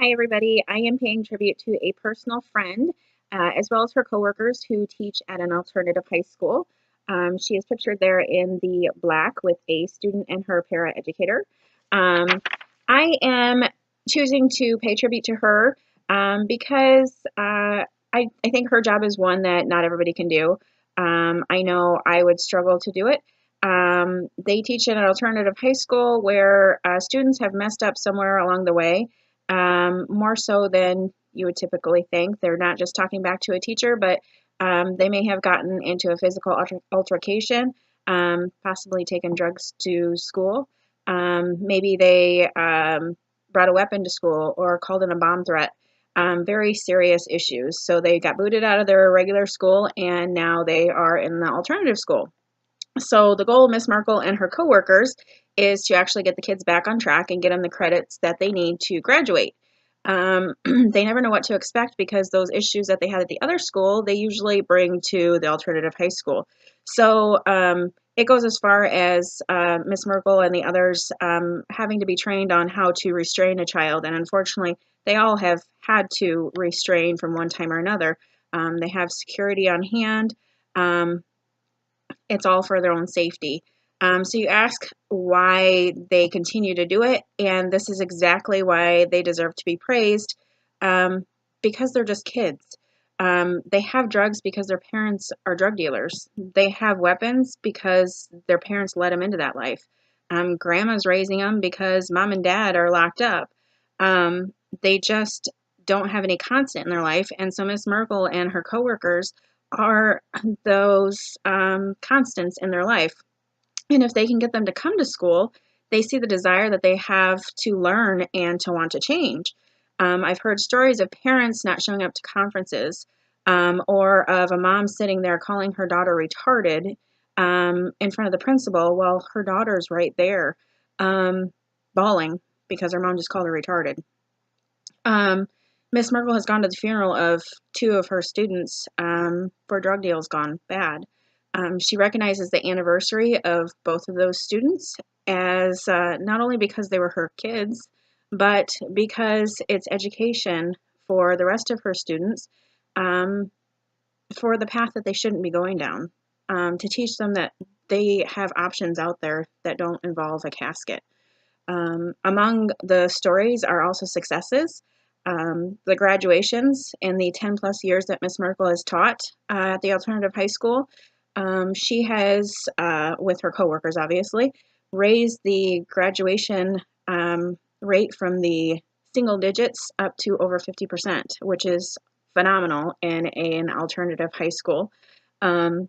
Hi, everybody. I am paying tribute to a personal friend, as well as her coworkers who teach at an alternative high school. She is pictured there in the black with a student and her paraeducator. Um, I am choosing to pay tribute to her because I think her job is one that not everybody can do. I know I would struggle to do it. They teach in an alternative high school where students have messed up somewhere along the way, more so than you would typically think. They're not just talking back to a teacher, but they may have gotten into a physical altercation, possibly taken drugs to school. Maybe they brought a weapon to school or called in a bomb threat. Very serious issues. So they got booted out of their regular school and now they are in the alternative school. So the goal of Miss Merkel and her coworkers is to actually get the kids back on track and get them the credits that they need to graduate. They never know what to expect because those issues that they had at the other school, they usually bring to the alternative high school. So it goes as far as Miss Merkel and the others having to be trained on how to restrain a child. And unfortunately, they all have had to restrain from one time or another. They have security on hand. It's all for their own safety. So you ask why they continue to do it, and this is exactly why they deserve to be praised, because they're just kids. They have drugs because their parents are drug dealers. They have weapons because their parents let them into that life. Grandma's raising them because mom and dad are locked up. They just don't have any constant in their life, and so Miss Merkel and her coworkers are those constants in their life. And if they can get them to come to school, they see the desire that they have to learn and to want to change. I've heard stories of parents not showing up to conferences, or of a mom sitting there calling her daughter retarded in front of the principal while her daughter's right there bawling because her mom just called her retarded. Miss Merkel has gone to the funeral of two of her students for drug deals gone bad. She recognizes the anniversary of both of those students as not only because they were her kids, but because it's education for the rest of her students um, for the path that they shouldn't be going down, to teach them that they have options out there that don't involve a casket. Among the stories are also successes. The graduations and the 10 plus years that Miss Merkel has taught at the alternative high school. She has, with her coworkers obviously, raised the graduation rate from the single digits up to over 50%, which is phenomenal in an alternative high school. Um,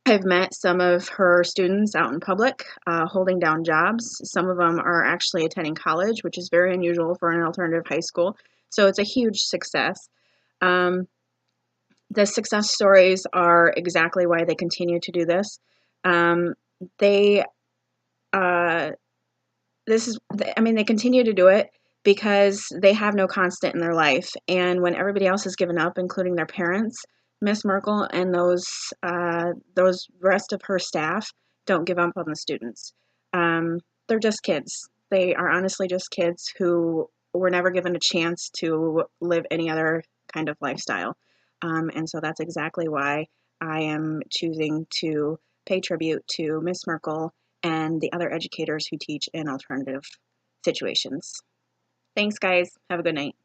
I've met some of her students out in public holding down jobs. Some of them are actually attending college, which is very unusual for an alternative high school. So it's a huge success. Um, the success stories are exactly why they continue to do this. Um, they, uh, they continue to do it because they have no constant in their life. And when everybody else has given up, including their parents, Miss Merkel and those rest of her staff don't give up on the students. They're just kids. They are honestly just kids who were never given a chance to live any other kind of lifestyle. And so that's exactly why I am choosing to pay tribute to Miss Merkel and the other educators who teach in alternative situations. Thanks, guys. Have a good night.